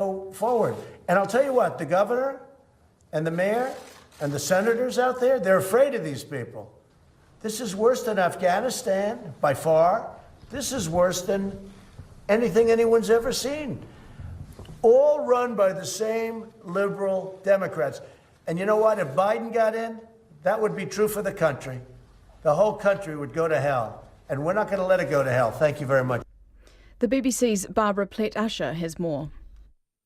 Go forward. And I'll tell you what, the governor and the mayor and the senators out there, they're afraid of these people. This is worse than Afghanistan, by far. This is worse than anything anyone's ever seen. All run by the same liberal Democrats. And you know what? If Biden got in, that would be true for the country. The whole country would go to hell. And we're not going to let it go to hell. Thank you very much. The BBC's Barbara Plett-Usher has more.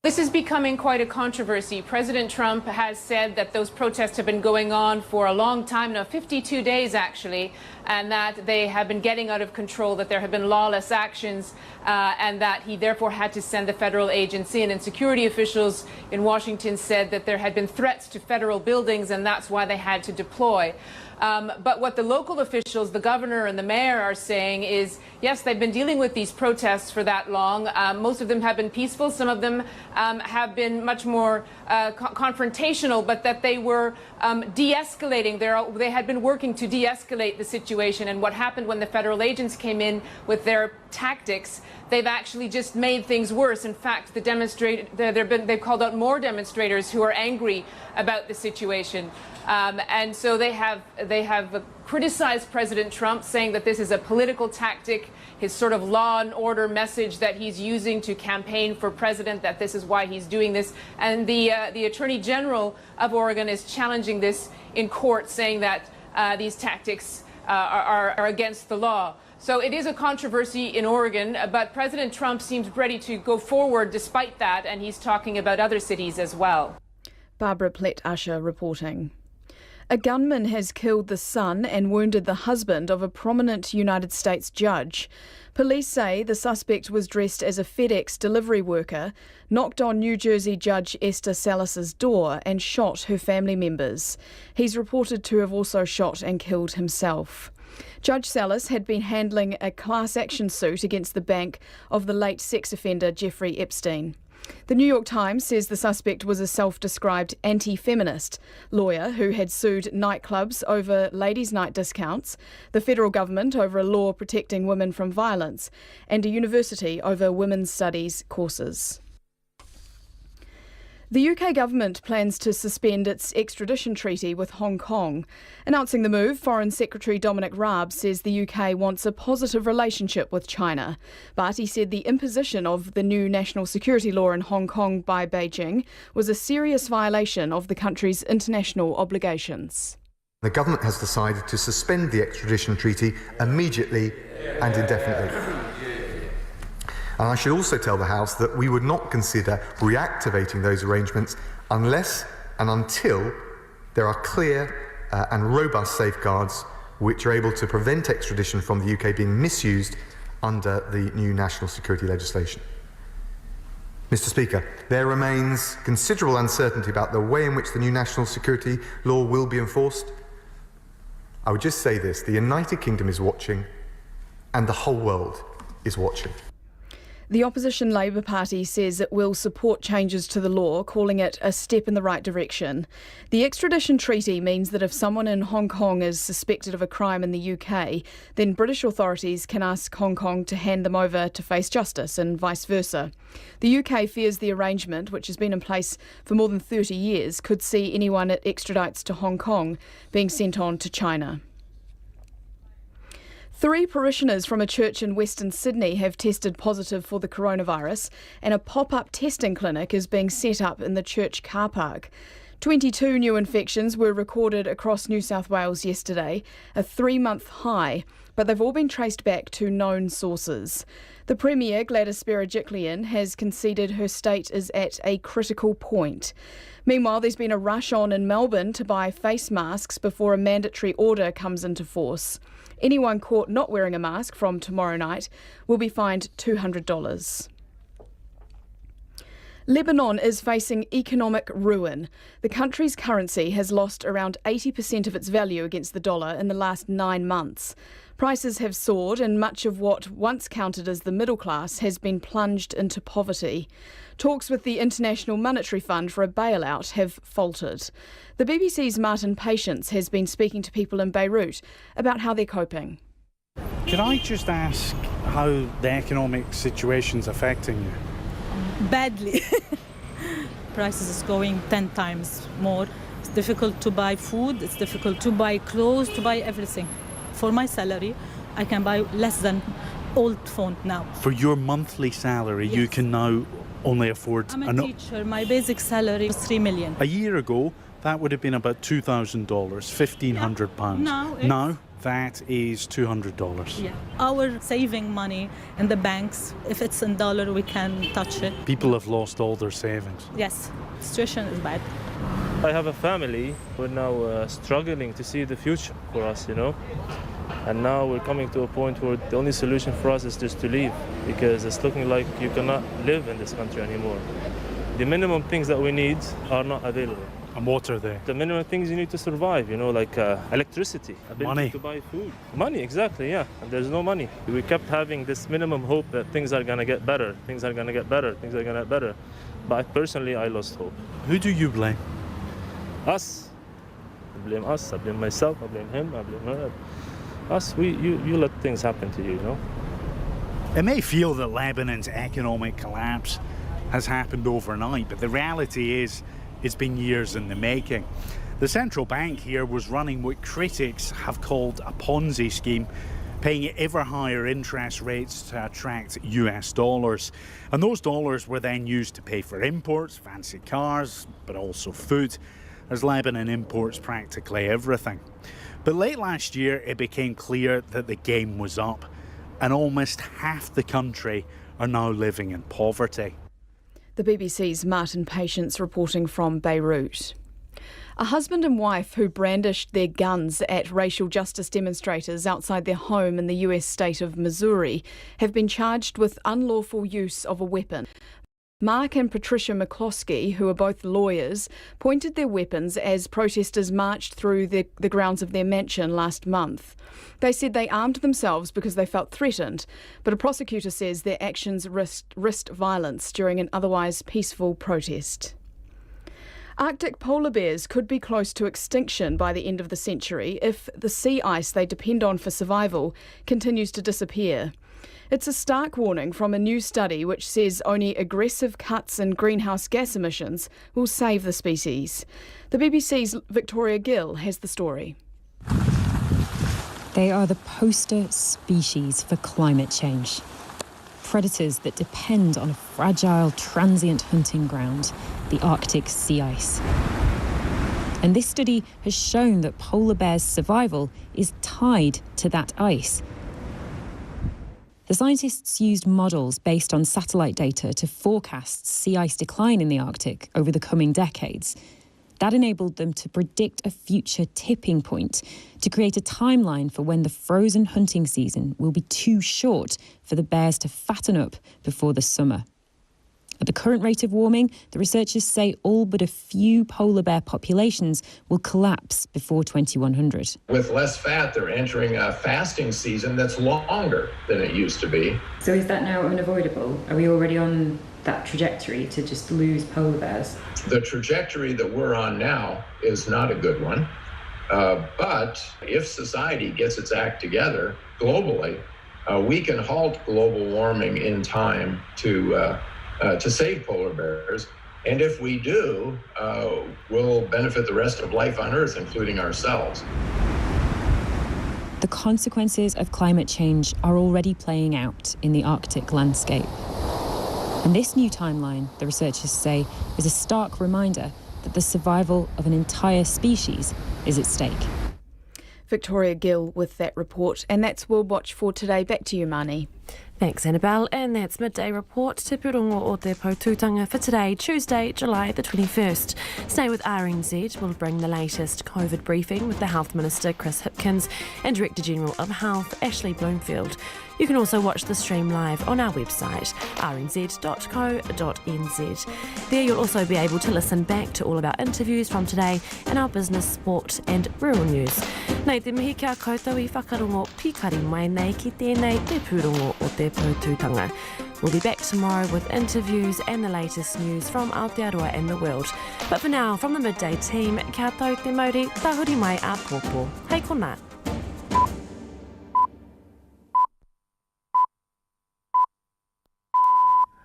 This is becoming quite a controversy. President Trump has said that those protests have been going on for a long time now, 52 days actually, and that they have been getting out of control, that there have been lawless actions, and that he therefore had to send the federal agency in. And security officials in Washington said that there had been threats to federal buildings, and that's why they had to deploy. But what the local officials, the governor and the mayor, are saying is, yes, they've been dealing with these protests for that long. Most of them have been peaceful. Some of them have been much more confrontational, but that they were de-escalating. They had been working to de-escalate the situation. And what happened when the federal agents came in with their tactics, they've actually just made things worse. In fact, they've called out more demonstrators who are angry about the situation. And so they have criticized President Trump, saying that this is a political tactic, his sort of law and order message that he's using to campaign for president, that this is why he's doing this. And the Attorney General of Oregon is challenging this in court, saying that these tactics are against the law. So it is a controversy in Oregon, but President Trump seems ready to go forward despite that, and he's talking about other cities as well. Barbara Plett-Usher reporting. A gunman has killed the son and wounded the husband of a prominent United States judge. Police say the suspect was dressed as a FedEx delivery worker, knocked on New Jersey Judge Esther Salas's door and shot her family members. He's reported to have also shot and killed himself. Judge Salas had been handling a class action suit against the bank of the late sex offender Jeffrey Epstein. The New York Times says the suspect was a self-described anti-feminist lawyer who had sued nightclubs over ladies' night discounts, the federal government over a law protecting women from violence, and a university over women's studies courses. The UK government plans to suspend its extradition treaty with Hong Kong. Announcing the move, Foreign Secretary Dominic Raab says the UK wants a positive relationship with China. But he said the imposition of the new national security law in Hong Kong by Beijing was a serious violation of the country's international obligations. The government has decided to suspend the extradition treaty immediately and indefinitely. And I should also tell the House that we would not consider reactivating those arrangements unless and until there are clear and robust safeguards which are able to prevent extradition from the UK being misused under the new national security legislation. Mr. Speaker, there remains considerable uncertainty about the way in which the new national security law will be enforced. I would just say this: the United Kingdom is watching, and the whole world is watching. The opposition Labour Party says it will support changes to the law, calling it a step in the right direction. The extradition treaty means that if someone in Hong Kong is suspected of a crime in the UK, then British authorities can ask Hong Kong to hand them over to face justice and vice versa. The UK fears the arrangement, which has been in place for more than 30 years, could see anyone it extradites to Hong Kong being sent on to China. 3 parishioners from a church in Western Sydney have tested positive for the coronavirus, and a pop-up testing clinic is being set up in the church car park. 22 new infections were recorded across New South Wales yesterday, a 3-month high, but they've all been traced back to known sources. The Premier, Gladys Berejiklian, has conceded her state is at a critical point. Meanwhile, there's been a rush on in Melbourne to buy face masks before a mandatory order comes into force. Anyone caught not wearing a mask from tomorrow night will be fined $200. Lebanon is facing economic ruin. The country's currency has lost around 80% of its value against the dollar in the last 9 months. Prices have soared, and much of what once counted as the middle class has been plunged into poverty. Talks with the International Monetary Fund for a bailout have faltered. The BBC's Martin Patience has been speaking to people in Beirut about how they're coping. Can I just ask how the economic situation's affecting you? badly. Prices is going 10 times more. It's difficult to buy food, it's difficult to buy clothes, to buy everything. For my salary, I can buy less than old phone now. For your monthly salary, you Yes. can now only afford... I'm a teacher, my basic salary is 3 million. A year ago, that would have been about $2,000, £1,500. Now, that is $200. Yeah. Our saving money in the banks, if it's in dollar, we can touch it. People have lost all their savings. Yes, situation is bad. I have a family. We're now struggling to see the future for us, you know. And now we're coming to a point where the only solution for us is just to leave, because it's looking like you cannot live in this country anymore. The minimum things that we need are not available. And what are they? The minimum things you need to survive, you know, like electricity, ability Money. to buy food. Money, exactly, yeah. And there's no money. We kept having this minimum hope that things are going to get better, things are going to get better, things are going to get better. But personally, I lost hope. Who do you blame? Us. I blame us, I blame myself, I blame him, I blame her. Us, you let things happen to you, you know? It may feel that Lebanon's economic collapse has happened overnight, but the reality is it's been years in the making. The central bank here was running what critics have called a Ponzi scheme, paying ever higher interest rates to attract US dollars. And those dollars were then used to pay for imports, fancy cars, but also food, as Lebanon imports practically everything. But late last year, it became clear that the game was up, and almost half the country are now living in poverty. The BBC's Martin Patience reporting from Beirut. A husband and wife who brandished their guns at racial justice demonstrators outside their home in the US state of Missouri have been charged with unlawful use of a weapon. Mark and Patricia McCloskey, who are both lawyers, pointed their weapons as protesters marched through the grounds of their mansion last month. They said they armed themselves because they felt threatened, but a prosecutor says their actions risked violence during an otherwise peaceful protest. Arctic polar bears could be close to extinction by the end of the century if the sea ice they depend on for survival continues to disappear. It's a stark warning from a new study which says only aggressive cuts in greenhouse gas emissions will save the species. The BBC's Victoria Gill has the story. They are the poster species for climate change. Predators that depend on a fragile, transient hunting ground, the Arctic sea ice. And this study has shown that polar bears' survival is tied to that ice. The scientists used models based on satellite data to forecast sea ice decline in the Arctic over the coming decades. That enabled them to predict a future tipping point, to create a timeline for when the frozen hunting season will be too short for the bears to fatten up before the summer. At the current rate of warming, the researchers say all but a few polar bear populations will collapse before 2100. With less fat, they're entering a fasting season that's longer than it used to be. So is that now unavoidable? Are we already on that trajectory to just lose polar bears? The trajectory that we're on now is not a good one. But if society gets its act together globally, we can halt global warming in time to save polar bears. And if we do, we'll benefit the rest of life on Earth, including ourselves. The consequences of climate change are already playing out in the Arctic landscape. And this new timeline, the researchers say, is a stark reminder that the survival of an entire species is at stake. Victoria Gill with that report. And that's World Watch for today. Back to you, Marnie. Thanks, Annabelle. And that's Midday Report. Te Purongo o Te Potutanga for today, Tuesday, July the 21st. Stay with RNZ. We'll bring the latest COVID briefing with the Health Minister, Chris Hipkins, and Director General of Health, Ashley Bloomfield. You can also watch the stream live on our website, rnz.co.nz. There you'll also be able to listen back to all of our interviews from today and our business, sport and rural news. Nei te mihi kia koutou I whakarongo pikari mai nei ki tēnei te pūrongo o te Potutanga. We'll be back tomorrow with interviews and the latest news from Aotearoa and the world. But for now, from the Midday team, kia tau te mauri, tahuri mai a pōpō. Hei kona.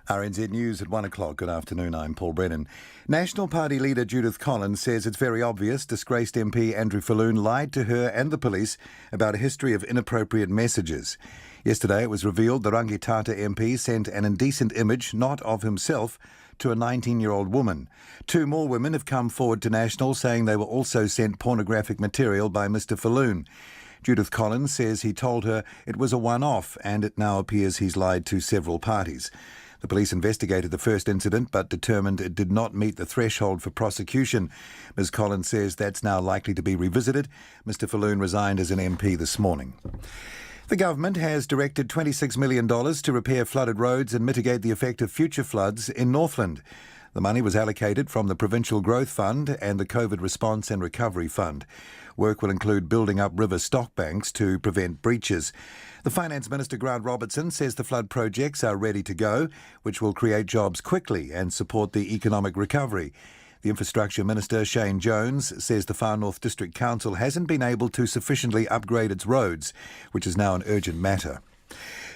RNZ News at 1 o'clock. Good afternoon, I'm Paul Brennan. National Party leader Judith Collins says it's very obvious disgraced MP Andrew Falloon lied to her and the police about a history of inappropriate messages. Yesterday it was revealed the Rangitata MP sent an indecent image, not of himself, to a 19-year-old woman. 2 more women have come forward to National saying they were also sent pornographic material by Mr Falloon. Judith Collins says he told her it was a one-off and it now appears he's lied to several parties. The police investigated the first incident but determined it did not meet the threshold for prosecution. Ms Collins says that's now likely to be revisited. Mr Falloon resigned as an MP this morning. The government has directed $26 million to repair flooded roads and mitigate the effect of future floods in Northland. The money was allocated from the Provincial Growth Fund and the COVID Response and Recovery Fund. Work will include building up river stock banks to prevent breaches. The Finance Minister, Grant Robertson, says the flood projects are ready to go, which will create jobs quickly and support the economic recovery. The Infrastructure Minister, Shane Jones, says the Far North District Council hasn't been able to sufficiently upgrade its roads, which is now an urgent matter.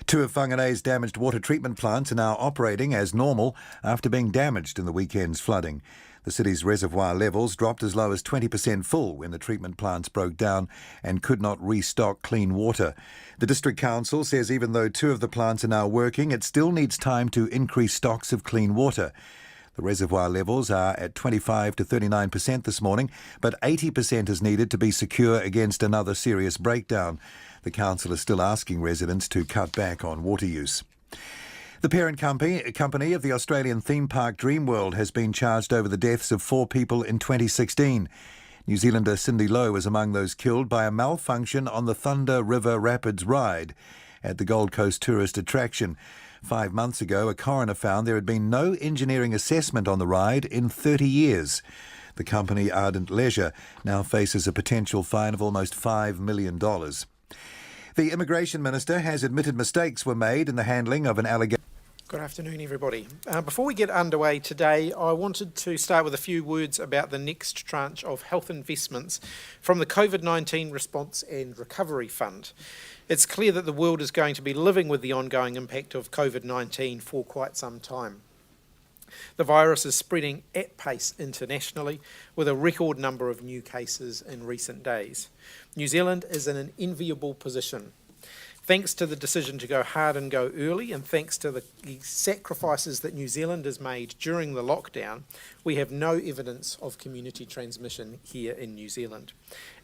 2 of Whangarei's damaged water treatment plants are now operating as normal after being damaged in the weekend's flooding. The city's reservoir levels dropped as low as 20% full when the treatment plants broke down and could not restock clean water. The District Council says even though 2 of the plants are now working, it still needs time to increase stocks of clean water. The reservoir levels are at 25 to 39% this morning, but 80% is needed to be secure against another serious breakdown. The council is still asking residents to cut back on water use. The parent company of the Australian theme park Dreamworld has been charged over the deaths of 4 people in 2016. New Zealander Cindy Lowe was among those killed by a malfunction on the Thunder River Rapids ride at the Gold Coast tourist attraction. 5 months ago, a coroner found there had been no engineering assessment on the ride in 30 years. The company, Ardent Leisure, now faces a potential fine of almost $5 million. The Immigration Minister has admitted mistakes were made in the handling of an allegation. Good afternoon, everybody. Before we get underway today, I wanted to start with a few words about the next tranche of health investments from the COVID-19 Response and Recovery Fund. It's clear that the world is going to be living with the ongoing impact of COVID-19 for quite some time. The virus is spreading at pace internationally, with a record number of new cases in recent days. New Zealand is in an enviable position. Thanks to the decision to go hard and go early, and thanks to the sacrifices that New Zealand has made during the lockdown, we have no evidence of community transmission here in New Zealand.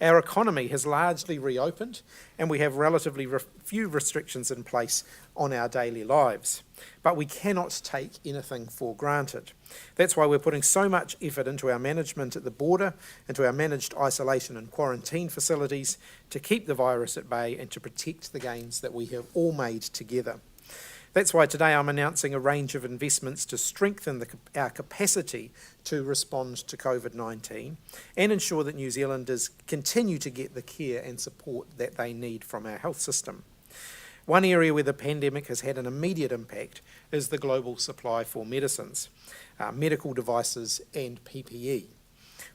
Our economy has largely reopened, and we have relatively few restrictions in place on our daily lives. But we cannot take anything for granted. That's why we're putting so much effort into our management at the border, into our managed isolation and quarantine facilities to keep the virus at bay and to protect the gains that we have all made together. That's why today I'm announcing a range of investments to strengthen our capacity to respond to COVID-19 and ensure that New Zealanders continue to get the care and support that they need from our health system. One area where the pandemic has had an immediate impact is the global supply for medicines, medical devices and PPE.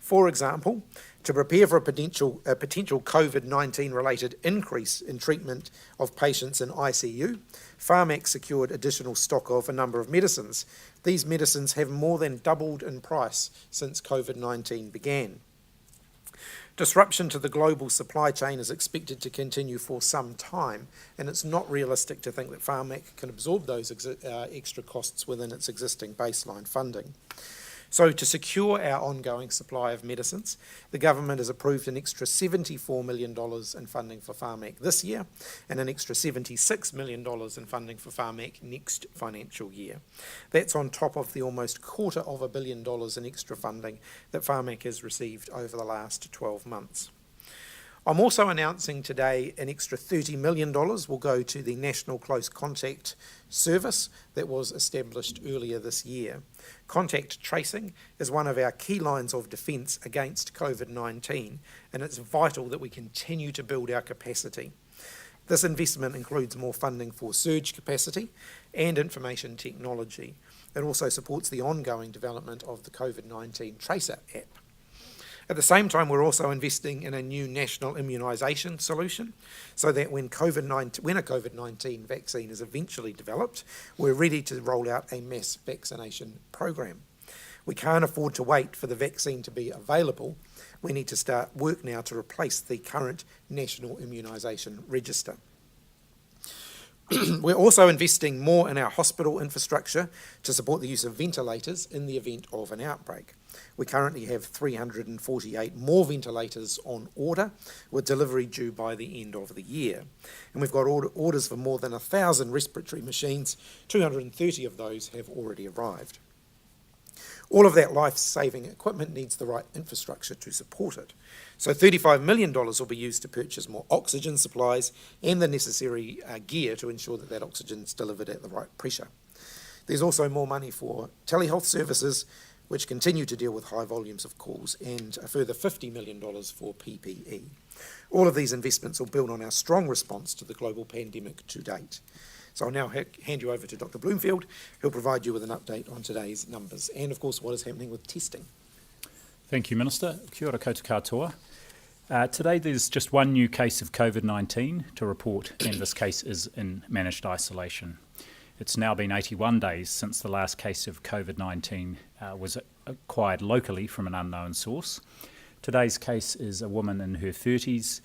For example, to prepare for a potential COVID-19 related increase in treatment of patients in ICU, Pharmac secured additional stock of a number of medicines. These medicines have more than doubled in price since COVID-19 began. Disruption to the global supply chain is expected to continue for some time, and it's not realistic to think that Pharmac can absorb those extra costs within its existing baseline funding. So to secure our ongoing supply of medicines, the government has approved an extra $74 million in funding for Pharmac this year and an extra $76 million in funding for Pharmac next financial year. That's on top of the almost $250 million in extra funding that Pharmac has received over the last 12 months. I'm also announcing today an extra $30 million will go to the National Close Contact Service that was established earlier this year. Contact tracing is one of our key lines of defence against COVID-19, and it's vital that we continue to build our capacity. This investment includes more funding for surge capacity and information technology. It also supports the ongoing development of the COVID-19 Tracer app. At the same time, we're also investing in a new national immunisation solution so that when a COVID-19 vaccine is eventually developed, we're ready to roll out a mass vaccination program. We can't afford to wait for the vaccine to be available. We need to start work now to replace the current national immunisation register. We're also investing more in our hospital infrastructure to support the use of ventilators in the event of an outbreak. We currently have 348 more ventilators on order, with delivery due by the end of the year. And we've got orders for more than 1,000 respiratory machines. 230 of those have already arrived. All of that life-saving equipment needs the right infrastructure to support it. So $35 million will be used to purchase more oxygen supplies and the necessary gear to ensure that that oxygen is delivered at the right pressure. There's also more money for telehealth services, which continue to deal with high volumes of calls, and a further $50 million for PPE. All of these investments will build on our strong response to the global pandemic to date. So I'll now hand you over to Dr. Bloomfield, who'll provide you with an update on today's numbers and, of course, what is happening with testing. Thank you, Minister. Kia ora koutou katoa. Today there's just one new case of COVID-19 to report, and this case is in managed isolation. It's now been 81 days since the last case of COVID-19 was acquired locally from an unknown source. Today's case is a woman in her 30s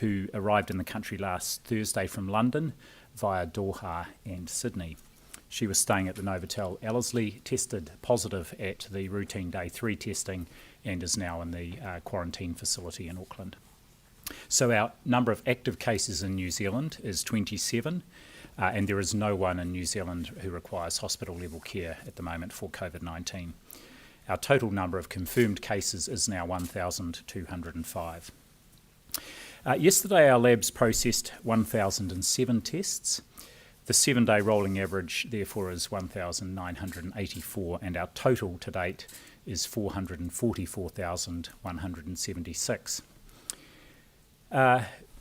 who arrived in the country last Thursday from London via Doha and Sydney. She was staying at the Novotel Ellerslie, tested positive at the routine day 3 testing, and is now in the quarantine facility in Auckland. So our number of active cases in New Zealand is 27, and there is no one in New Zealand who requires hospital level care at the moment for COVID-19. Our total number of confirmed cases is now 1,205. Yesterday our labs processed 1,007 tests. The 7-day rolling average therefore is 1,984, and our total to date is 444,176.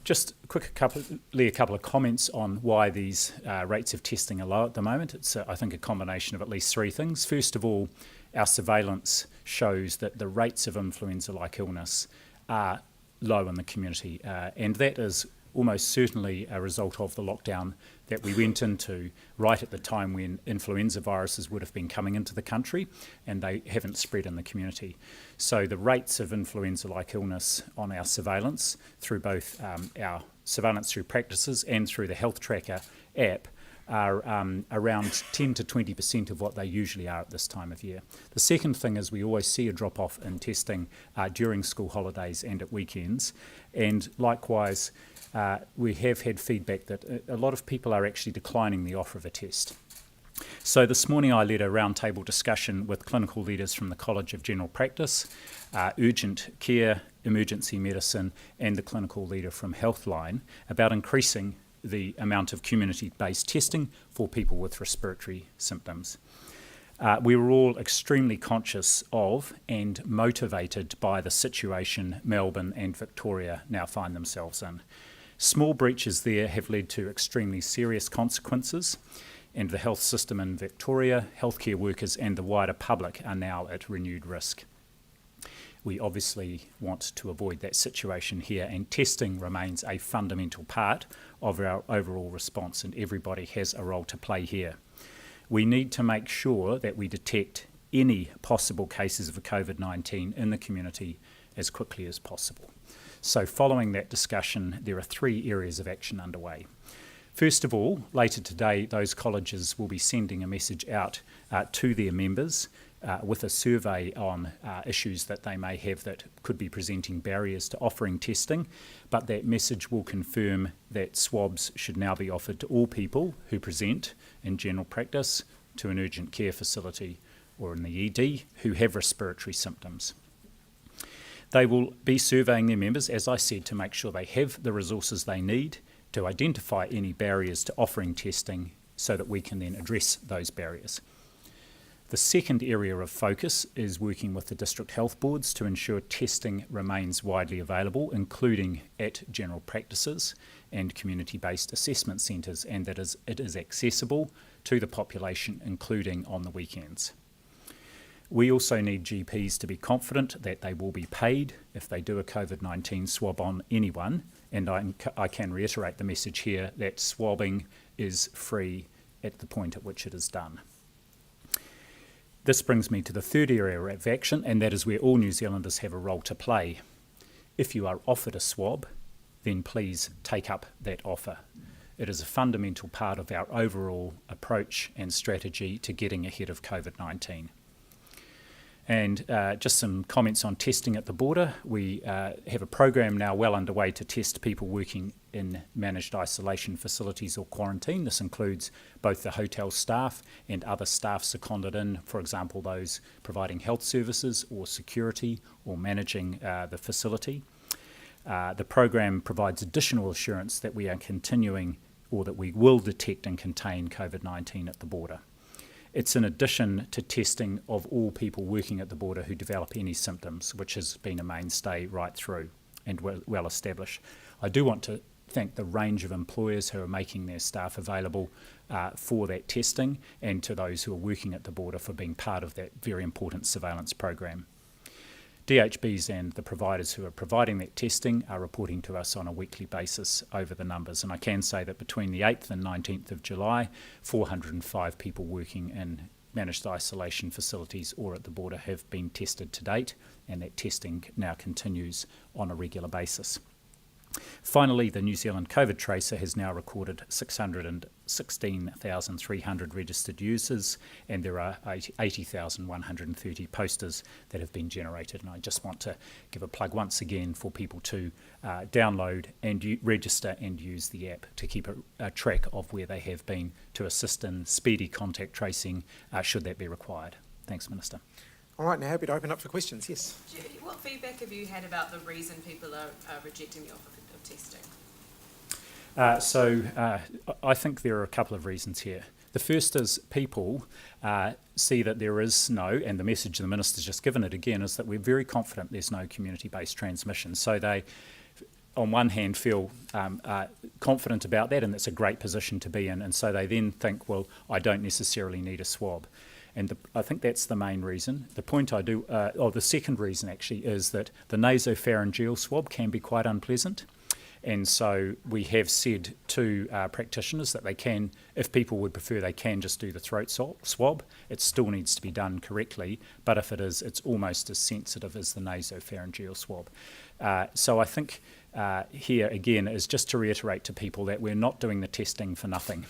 Just a couple of comments on why these rates of testing are low at the moment. It's, I think, a combination of at least 3 things. First of all, our surveillance shows that the rates of influenza-like illness are low in the community, and that is almost certainly a result of the lockdown that we went into right at the time when influenza viruses would have been coming into the country, and they haven't spread in the community. So the rates of influenza-like illness on our surveillance through both our surveillance through practices and through the Health Tracker app are around 10 to 20% of what they usually are at this time of year. The second thing is we always see a drop-off in testing during school holidays and at weekends, and likewise we have had feedback that a lot of people are actually declining the offer of a test. So this morning I led a roundtable discussion with clinical leaders from the College of General Practice, urgent care, emergency medicine, and the clinical leader from Healthline about increasing the amount of community-based testing for people with respiratory symptoms. We were all extremely conscious of and motivated by the situation Melbourne and Victoria now find themselves in. Small breaches there have led to extremely serious consequences, and the health system in Victoria, healthcare workers and the wider public are now at renewed risk. We obviously want to avoid that situation here, and testing remains a fundamental part of our overall response, and everybody has a role to play here. We need to make sure that we detect any possible cases of COVID-19 in the community as quickly as possible. So following that discussion, there are 3 areas of action underway. First of all, later today, those colleges will be sending a message out to their members with a survey on issues that they may have that could be presenting barriers to offering testing, but that message will confirm that swabs should now be offered to all people who present in general practice, to an urgent care facility or in the ED who have respiratory symptoms. They will be surveying their members, as I said, to make sure they have the resources they need to identify any barriers to offering testing so that we can then address those barriers. The second area of focus is working with the district health boards to ensure testing remains widely available, including at general practices and community-based assessment centres, and that it is accessible to the population, including on the weekends. We also need GPs to be confident that they will be paid if they do a COVID-19 swab on anyone, and I can reiterate the message here that swabbing is free at the point at which it is done. This brings me to the third area of action, and that is where all New Zealanders have a role to play. If you are offered a swab, then please take up that offer. It is a fundamental part of our overall approach and strategy to getting ahead of COVID-19. And just some comments on testing at the border. We have a program now well underway to test people working in managed isolation facilities or quarantine. This includes both the hotel staff and other staff seconded in, for example, those providing health services or security or managing the facility. The program provides additional assurance that we are continuing or that we will detect and contain COVID-19 at the border. It's in addition to testing of all people working at the border who develop any symptoms, which has been a mainstay right through and well established. I do want to thank the range of employers who are making their staff available for that testing, and to those who are working at the border for being part of that very important surveillance program. DHBs and the providers who are providing that testing are reporting to us on a weekly basis over the numbers, and I can say that between the 8th and 19th of July, 405 people working in managed isolation facilities or at the border have been tested to date, and that testing now continues on a regular basis. Finally, the New Zealand COVID Tracer has now recorded 616,300 registered users, and there are 80,130 posters that have been generated. And I just want to give a plug once again for people to download and register and use the app to keep a track of where they have been, to assist in speedy contact tracing should that be required. Thanks, Minister. All right, now happy to open up for questions. Yes. Judy, what feedback have you had about the reason people are rejecting the offer of testing? I think there are a couple of reasons here. The first is people see that there is no, and the message the Minister's just given it again, is that we're very confident there's no community-based transmission. So they, on one hand, feel confident about that, and that's a great position to be in, and so they then think, well, I don't necessarily need a swab. And I think that's the main reason. The second reason actually is that the nasopharyngeal swab can be quite unpleasant. And so we have said to practitioners that they can, if people would prefer, they can just do the throat swab. It still needs to be done correctly, but if it is, it's almost as sensitive as the nasopharyngeal swab. So I think here again is just to reiterate to people that we're not doing the testing for nothing.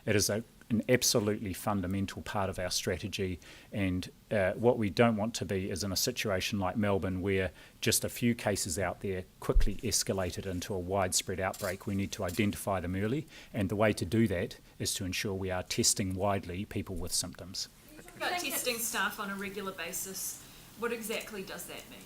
It is an absolutely fundamental part of our strategy, and what we don't want to be is in a situation like Melbourne where just a few cases out there quickly escalated into a widespread outbreak. We need to identify them early, and the way to do that is to ensure we are testing widely people with symptoms. About testing staff on a regular basis, what exactly does that mean?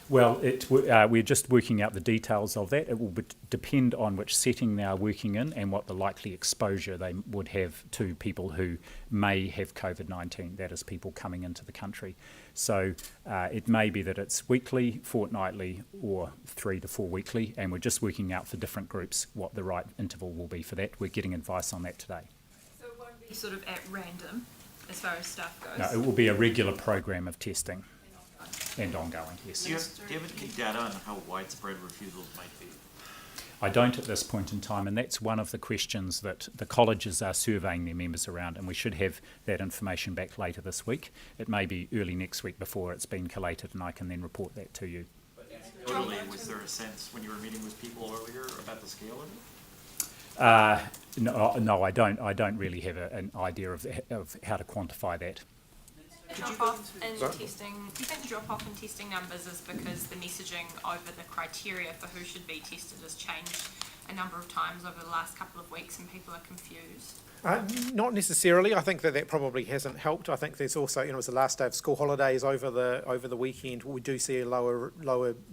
Well, we're just working out the details of that. It will depend on which setting they are working in and what the likely exposure they would have to people who may have COVID-19, that is people coming into the country. So it may be that it's weekly, fortnightly, or 3 to 4 weekly, and we're just working out for different groups what the right interval will be for that. We're getting advice on that today. So it won't be sort of at random as far as staff goes? No, it will be a regular program of testing. And ongoing, yes. Do you have any data on how widespread refusals might be? I don't at this point in time, and that's one of the questions that the colleges are surveying their members around, and we should have that information back later this week. It may be early next week before it's been collated, and I can then report that to you. But anecdotally, was there a sense when you were meeting with people earlier about the scale of it? No, I don't. I don't really have an idea of how to quantify that. Drop-off in testing. Do you think the drop-off in testing numbers is because the messaging over the criteria for who should be tested has changed a number of times over the last couple of weeks and people are confused? Not necessarily. I think that probably hasn't helped. I think there's also, it was the last day of school holidays over the weekend. We do see a lower.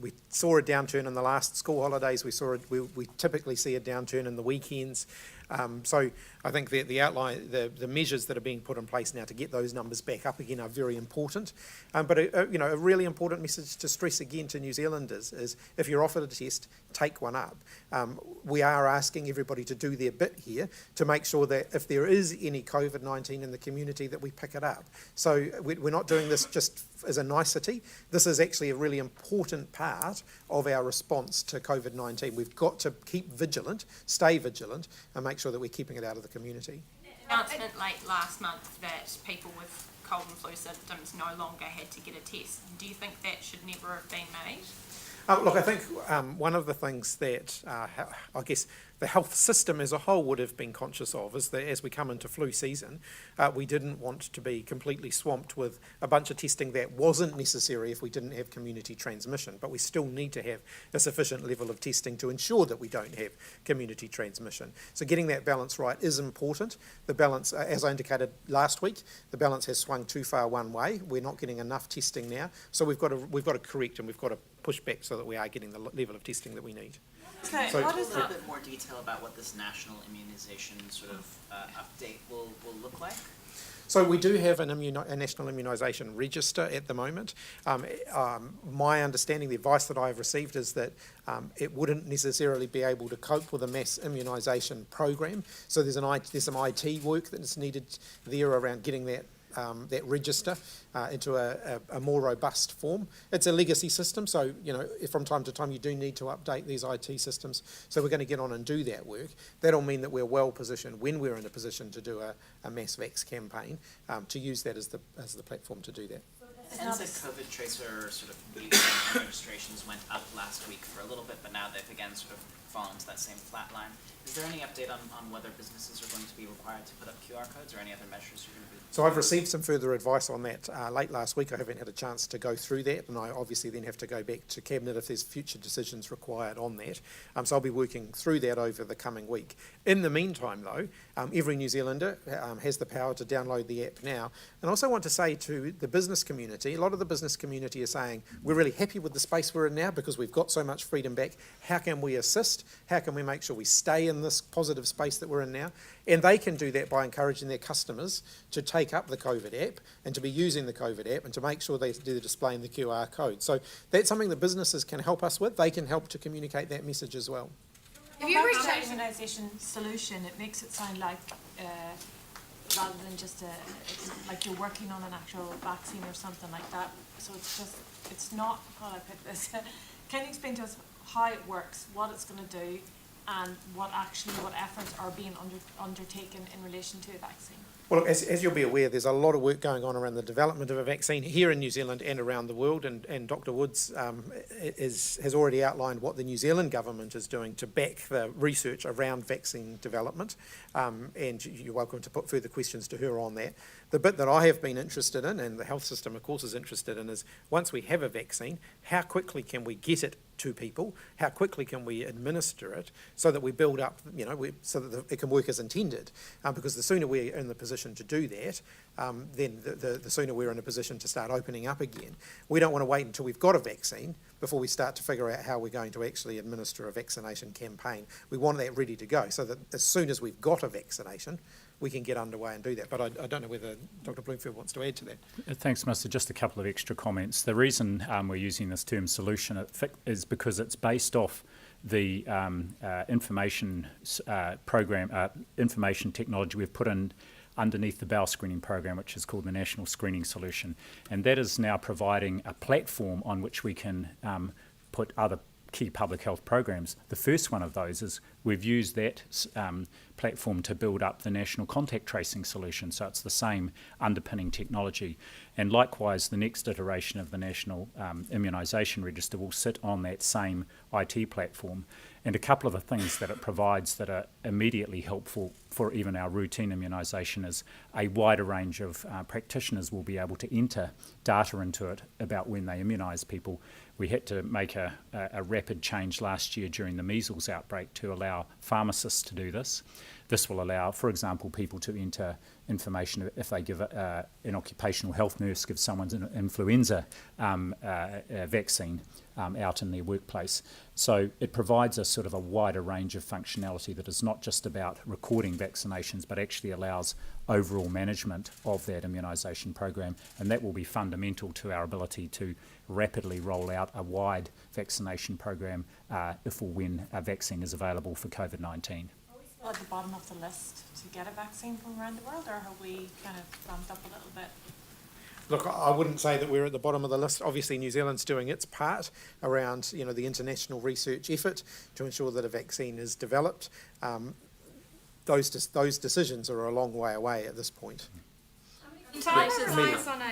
We saw a downturn in the last school holidays. We typically see a downturn in the weekends. So I think the outline, the measures that are being put in place now to get those numbers back up again are very important. But a really important message to stress again to New Zealanders is if you're offered a test, take one up. We are asking everybody to do their bit here to make sure that if there is any COVID-19 in the community that we pick it up. So we're not doing this just as a nicety. This is actually a really important part of our response to COVID-19. We've got to keep vigilant, stay vigilant, and make sure that we're keeping it out of the community. Announcement late last month that people with cold and flu symptoms no longer had to get a test. Do you think that should never have been made? Look, I think one of the things that I guess the health system as a whole would have been conscious of is that as we come into flu season, we didn't want to be completely swamped with a bunch of testing that wasn't necessary if we didn't have community transmission. But we still need to have a sufficient level of testing to ensure that we don't have community transmission. So getting that balance right is important. The balance, as I indicated last week, the balance has swung too far one way. We're not getting enough testing now. So we've got to correct and we've got to push back so that we are getting the level of testing that we need. Okay, so what is a little bit more detail about what this national immunisation sort of update will look like? So we do have a national immunisation register at the moment. My understanding, the advice that I've received is that it wouldn't necessarily be able to cope with a mass immunisation program. So there's some IT work that is needed there around getting that register into a more robust form. It's a legacy system, so from time to time you do need to update these IT systems. So we're going to get on and do that work. That'll mean that we're well positioned when we're in a position to do a mass vax campaign to use that as the platform to do that. RNZ COVID tracer sort of registrations went up last week for a little bit, but now they've again sort of fallen to that same flat line. Is there any update on whether businesses are going to be required to put up QR codes or any other measures you're going to be? So I've received some further advice on that late last week. I haven't had a chance to go through that, and I obviously then have to go back to Cabinet if there's future decisions required on that. So I'll be working through that over the coming week. In the meantime, though, every New Zealander has the power to download the app now. And I also want to say to the business community, a lot of the business community are saying, we're really happy with the space we're in now because we've got so much freedom back. How can we assist? How can we make sure we stay in this positive space that we're in now? And they can do that by encouraging their customers to take up the COVID app and to be using the COVID app and to make sure they do the display in the QR code. So that's something that businesses can help us with. They can help to communicate that message as well. If you reach that immunisation solution, it makes it sound like rather than just like you're working on an actual vaccine or something like that. So it's not, how do I put this? Can you explain to us how it works, what it's going to do, and what efforts are being undertaken in relation to a vaccine? Well, as you'll be aware, there's a lot of work going on around the development of a vaccine here in New Zealand and around the world, and Dr. Woods has already outlined what the New Zealand government is doing to back the research around vaccine development, and you're welcome to put further questions to her on that. The bit that I have been interested in, and the health system of course is interested in, is once we have a vaccine, how quickly can we get it to people? How quickly can we administer it so that we build up, so that it can work as intended? Because the sooner we're in the position to do that, then the sooner we're in a position to start opening up again. We don't want to wait until we've got a vaccine before we start to figure out how we're going to actually administer a vaccination campaign. We want that ready to go so that as soon as we've got a vaccination, we can get underway and do that. But I don't know whether Dr. Bloomfield wants to add to that. Thanks, Mr. Just a couple of extra comments. The reason we're using this term solution is because it's based off the information technology we've put in underneath the bowel screening program, which is called the National Screening Solution. And that is now providing a platform on which we can put other key public health programs. The first one of those is we've used that platform to build up the National Contact Tracing Solution, so it's the same underpinning technology. And likewise, the next iteration of the National Immunisation Register will sit on that same IT platform. And a couple of the things that it provides that are immediately helpful for even our routine immunisation is a wider range of practitioners will be able to enter data into it about when they immunise people. We had to make a rapid change last year during the measles outbreak to allow pharmacists to do this. this will allow, for example, people to enter information if they give an occupational health nurse gives someone an influenza vaccine out in their workplace. So it provides a sort of a wider range of functionality that is not just about recording vaccinations, but actually allows overall management of that immunisation program, and that will be fundamental to our ability to rapidly roll out a wide vaccination program if or when a vaccine is available for COVID-19. Still at the bottom of the list to get a vaccine from around the world, or have we kind of bumped up a little bit? Look, I wouldn't say that we're at the bottom of the list. Obviously, New Zealand's doing its part around, the international research effort to ensure that a vaccine is developed. Those decisions are a long way away at this point. Farmer relies on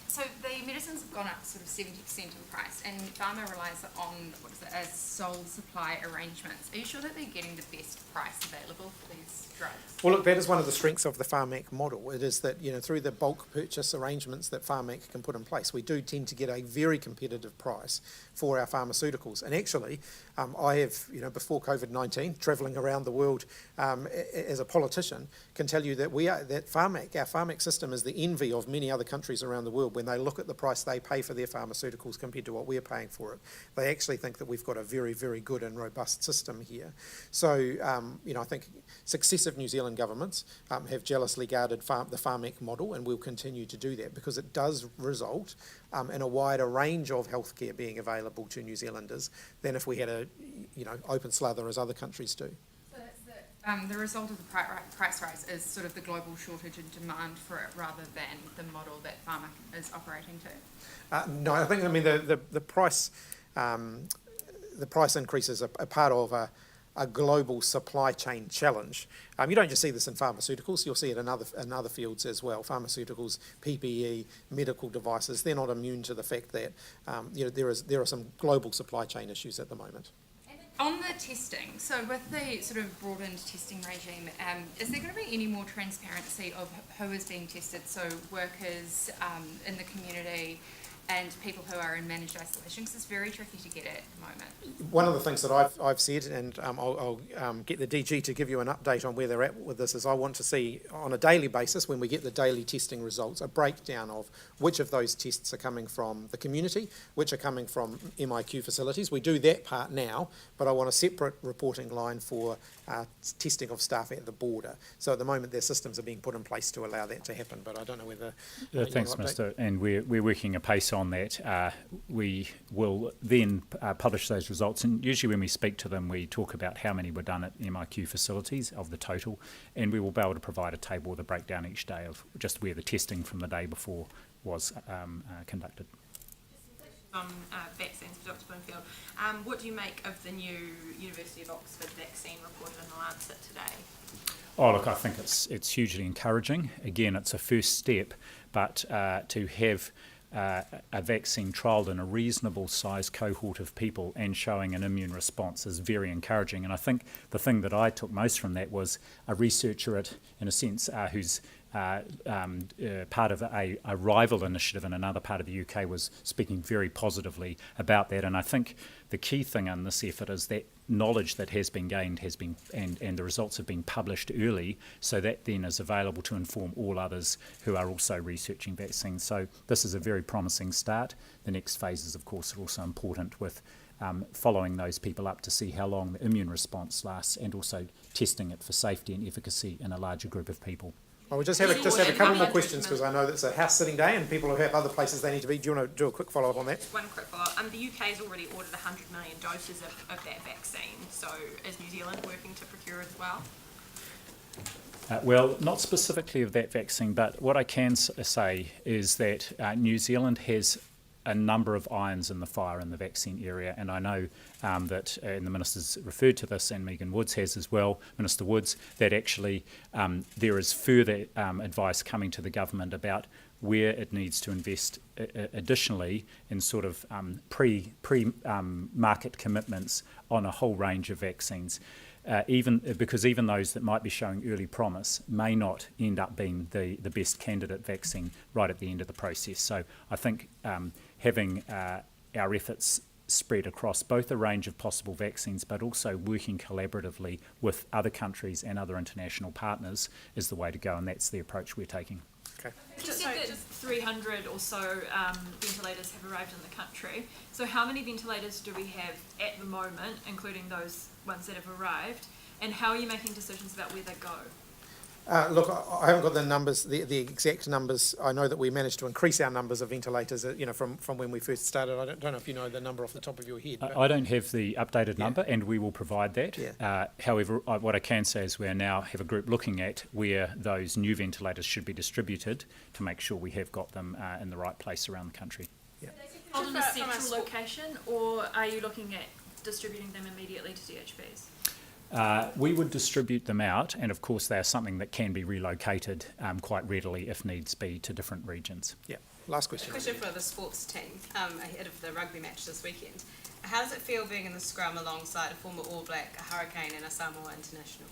so the medicines have gone up sort of 70% in price, and Farmer relies on a sole supply arrangements. Are you sure that they're getting the best price available for these drugs? Well, look, that is one of the strengths of the Pharmac model. It is that, through the bulk purchase arrangements that Pharmac can put in place, we do tend to get a very competitive price for our pharmaceuticals. And actually, I have, before COVID-19, travelling around the world as a politician, can tell you that our Pharmac system is the envy of many other countries around the world when they look at the price they pay for their pharmaceuticals compared to what we're paying for it. They actually think that we've got a very, very good and robust system here. So, I think successive New Zealand governments have jealously guarded the Pharmac model, and will continue to do that because it does result in a wider range of healthcare being available to New Zealanders than if we had a open slather as other countries do. So that's the result of the price rise is sort of the global shortage and demand for it rather than the model that Pharmac is operating to? No, I think the price increase is a part of a global supply chain challenge. You don't just see this in pharmaceuticals, you'll see it in other fields as well. Pharmaceuticals, PPE, medical devices, they're not immune to the fact that there are some global supply chain issues at the moment. On the testing, so with the sort of broadened testing regime, is there going to be any more transparency of who is being tested? So workers in the community and people who are in managed isolation, because it's very tricky to get at the moment. One of the things that I've said, and I'll get the DG to give you an update on where they're at with this, is I want to see on a daily basis, when we get the daily testing results, a breakdown of which of those tests are coming from the community, which are coming from MIQ facilities. We do that part now, but I want a separate reporting line for testing of staff at the border. So at the moment, their systems are being put in place to allow that to happen, but I don't know whether... Thanks, Minister, and we're working apace on that. We will then publish those results, and usually when we speak to them, we talk about how many were done at MIQ facilities of the total, and we will be able to provide a table with a breakdown each day of just where the testing from the day before was conducted. On vaccines for Dr. Bloomfield, what do you make of the new University of Oxford vaccine reported in the Lancet today? Oh, look, I think it's hugely encouraging. Again, it's a first step, but to have a vaccine trialled in a reasonable sized cohort of people and showing an immune response is very encouraging. And I think the thing that I took most from that was a researcher in a sense, who's part of a rival initiative in another part of the UK was speaking very positively about that. And I think the key thing in this effort is that knowledge that has been gained and the results have been published early, so that then is available to inform all others who are also researching vaccines. So this is a very promising start. The next phases, of course, are also important with following those people up to see how long the immune response lasts, and also testing it for safety and efficacy in a larger group of people. I will just have a couple more questions, because I know that's a house sitting day and people who have other places they need to be. Do you want to do a quick follow-up on that? One quick follow-up. The UK has already ordered 100 million doses of that vaccine, so is New Zealand working to procure as well? Well, not specifically of that vaccine, but what I can say is that New Zealand has a number of irons in the fire in the vaccine area, and I know that, and the Minister's referred to this, and Megan Woods has as well, Minister Woods, that actually there is further advice coming to the government about where it needs to invest additionally in sort of pre-market commitments on a whole range of vaccines. Because even those that might be showing early promise may not end up being the best candidate vaccine right at the end of the process. So I think having our efforts spread across both a range of possible vaccines, but also working collaboratively with other countries and other international partners is the way to go, and that's the approach we're taking. Okay. You said that 300 or so ventilators have arrived in the country. So how many ventilators do we have at the moment, including those ones that have arrived? And how are you making decisions about where they go? Look, I haven't got the numbers, the exact numbers. I know that we managed to increase our numbers of ventilators, from when we first started. I don't know if you know the number off the top of your head. I don't have the updated number, and we will provide that. Yeah. However, what I can say is we now have a group looking at where those new ventilators should be distributed to make sure we have got them in the right place around the country. Yeah. Hold in a central location, or are you looking at distributing them immediately to DHBs? We would distribute them out, and of course they are something that can be relocated quite readily if needs be to different regions. Yeah. Last question. Question for the sports team ahead of the rugby match this weekend. How does it feel being in the scrum alongside a former All Black, a Hurricane and a Samoa international?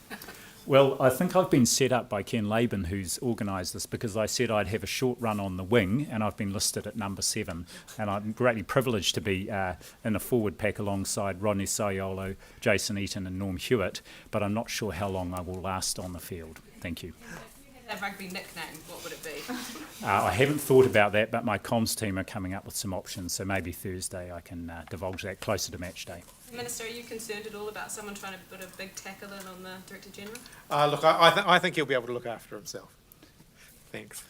Well, I think I've been set up by Ken Laban, who's organised this, because I said I'd have a short run on the wing, and I've been listed at number 7. And I'm greatly privileged to be in a forward pack alongside Rodney Saiolo, Jason Eaton and Norm Hewitt, but I'm not sure how long I will last on the field. Thank you. If you had a rugby nickname, what would it be? I haven't thought about that, but my comms team are coming up with some options, so maybe Thursday I can divulge that closer to match day. Minister, are you concerned at all about someone trying to put a big tackle in on the Director General? Look, I think he'll be able to look after himself. Thanks.